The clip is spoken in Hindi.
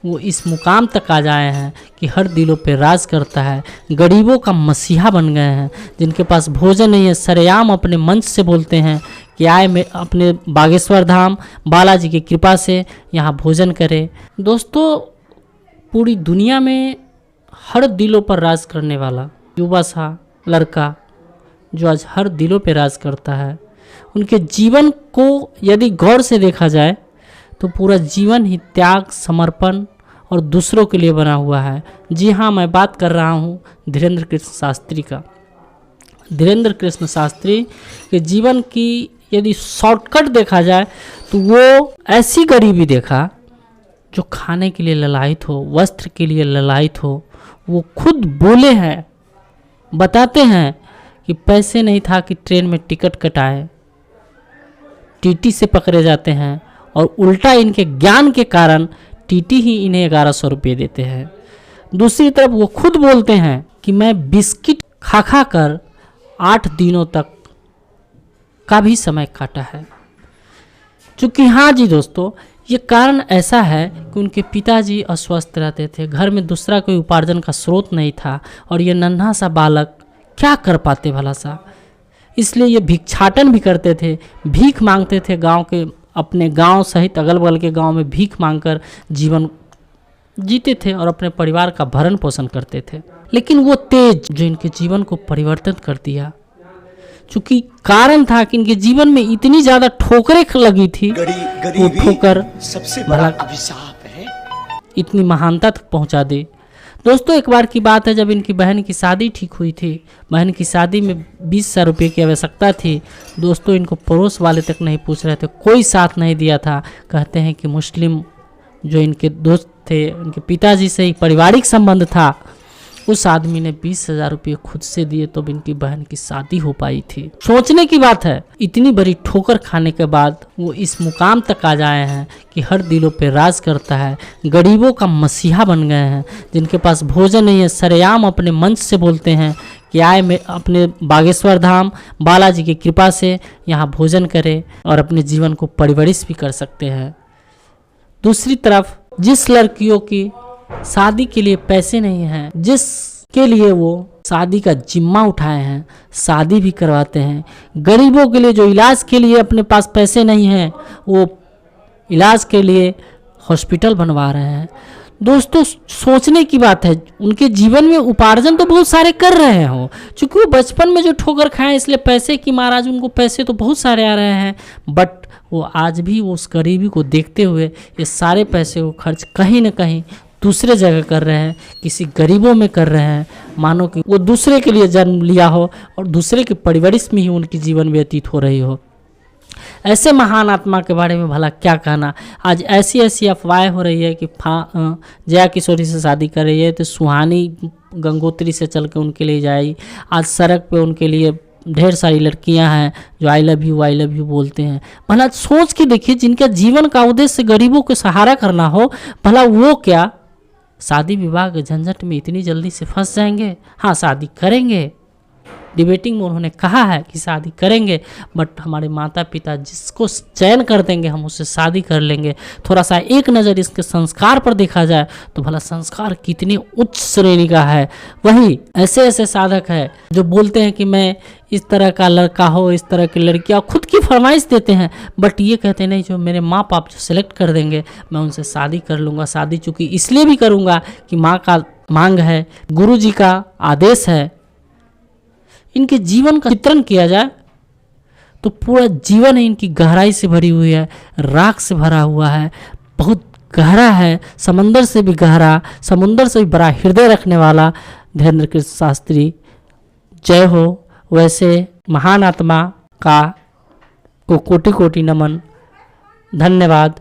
वो इस मुकाम तक आ जाए हैं कि हर दिलों पे राज करता है, गरीबों का मसीहा बन गए हैं। जिनके पास भोजन नहीं है सरेआम अपने मंच से बोलते हैं कि आए मैं अपने बागेश्वर धाम बालाजी की कृपा से यहाँ भोजन करें। दोस्तों, पूरी दुनिया में हर दिलों पर राज करने वाला युवा सा लड़का जो आज हर दिलों पे राज करता है, उनके जीवन को यदि गौर से देखा जाए तो पूरा जीवन ही त्याग, समर्पण और दूसरों के लिए बना हुआ है। जी हाँ, मैं बात कर रहा हूँ धीरेंद्र कृष्ण शास्त्री का। धीरेंद्र कृष्ण शास्त्री के जीवन की यदि शॉर्टकट देखा जाए तो वो ऐसी गरीबी देखा जो खाने के लिए ललायित हो, वस्त्र के लिए ललायित हो। वो खुद बोले हैं, बताते हैं कि पैसे नहीं था कि ट्रेन में टिकट कटाए, टीटी से पकड़े जाते हैं और उल्टा इनके ज्ञान के कारण टीटी ही इन्हें 1100 रुपये देते हैं। दूसरी तरफ वो खुद बोलते हैं कि मैं बिस्किट खा खा कर 8 दिनों तक का भी समय काटा है। चूँकि हाँ जी दोस्तों, ये कारण ऐसा है कि उनके पिताजी अस्वस्थ रहते थे, घर में दूसरा कोई उपार्जन का स्रोत नहीं था और ये नन्हा सा बालक क्या कर पाते भला सा। इसलिए ये भिक्षाटन भी करते थे, भीख मांगते थे गांव के, अपने गांव सहित अगल बगल के गांव में भीख मांगकर जीवन जीते थे और अपने परिवार का भरण पोषण करते थे। लेकिन वो तेज जो इनके जीवन को परिवर्तित कर दिया, चूँकि कारण था कि इनके जीवन में इतनी ज़्यादा ठोकरें लगी थी, वो ठोकर सबसे बड़ा अभिशाप है, इतनी महानता तक पहुँचा दे। दोस्तों, एक बार की बात है जब इनकी बहन की शादी ठीक हुई थी। बहन की शादी में 20,000 रुपये की आवश्यकता थी। दोस्तों, इनको पड़ोस वाले तक नहीं पूछ रहे थे, कोई साथ नहीं दिया था। कहते हैं कि मुस्लिम जो इनके दोस्त थे, उनके पिताजी से ही पारिवारिक संबंध था, उस आदमी ने 20,000 रुपये खुद से दिए तो इनकी बहन की शादी हो पाई थी। सोचने की बात है, इतनी बड़ी ठोकर खाने के बाद वो इस मुकाम तक आ जाए हैं कि हर दिलों पे राज करता है, गरीबों का मसीहा बन गए हैं। जिनके पास भोजन नहीं है सरेआम अपने मंच से बोलते हैं कि आए मैं अपने बागेश्वर धाम बालाजी की कृपा से यहाँ भोजन करें और अपने जीवन को परिवर्तित भी कर सकते हैं। दूसरी तरफ जिस लड़कियों की शादी के लिए पैसे नहीं हैं, जिसके लिए वो शादी का जिम्मा उठाए हैं, शादी भी करवाते हैं। गरीबों के लिए जो इलाज के लिए अपने पास पैसे नहीं हैं, वो इलाज के लिए हॉस्पिटल बनवा रहे हैं। दोस्तों, सोचने की बात है, उनके जीवन में उपार्जन तो बहुत सारे कर रहे हो, चूँकि वो बचपन में जो ठोकर खाएं इसलिए पैसे की महाराज उनको पैसे तो बहुत सारे आ रहे हैं, बट वो आज भी वो उस गरीबी को देखते हुए ये सारे पैसे को खर्च कहीं ना कहीं दूसरे जगह कर रहे हैं, किसी गरीबों में कर रहे हैं, मानो कि वो दूसरे के लिए जन्म लिया हो और दूसरे के परिवरिश में ही उनकी जीवन व्यतीत हो रही हो। ऐसे महान आत्मा के बारे में भला क्या कहना। आज ऐसी ऐसी अफवाहें हो रही है कि जया किशोरी से शादी कर रही है तो सुहानी गंगोत्री से चल के उनके लिए जाएगी। आज सड़क पे उनके लिए ढेर सारी लड़कियां हैं जो आई लव यू बोलते हैं। भला सोच के देखिए, जिनका जीवन का उद्देश्य गरीबों को सहारा करना हो, भला वो क्या शादी विवाह के झंझट में इतनी जल्दी से फंस जाएंगे। हाँ, शादी करेंगे, डिबेटिंग में उन्होंने कहा है कि शादी करेंगे, बट हमारे माता पिता जिसको चयन कर देंगे हम उससे शादी कर लेंगे। थोड़ा सा एक नज़र इसके संस्कार पर देखा जाए तो भला संस्कार कितनी उच्च श्रेणी का है। वही ऐसे ऐसे साधक है जो बोलते हैं कि मैं इस तरह का लड़का हो, इस तरह की लड़कियाँ खुद की फरमाइश देते हैं, बट ये कहते नहीं जो मेरे माँ बाप जो सिलेक्ट कर देंगे मैं उनसे शादी कर लूँगा। शादी चूँकि इसलिए भी करूँगा कि माँ का मांग है, गुरु जी का आदेश है। इनके जीवन का चित्रण किया जाए तो पूरा जीवन ही इनकी गहराई से भरी हुई है, राख से भरा हुआ है, बहुत गहरा है, समंदर से भी गहरा, समुंदर से भी बड़ा हृदय रखने वाला धीरेंद्र कृष्ण शास्त्री। जय हो। वैसे महान आत्मा का को कोटि कोटि नमन। धन्यवाद।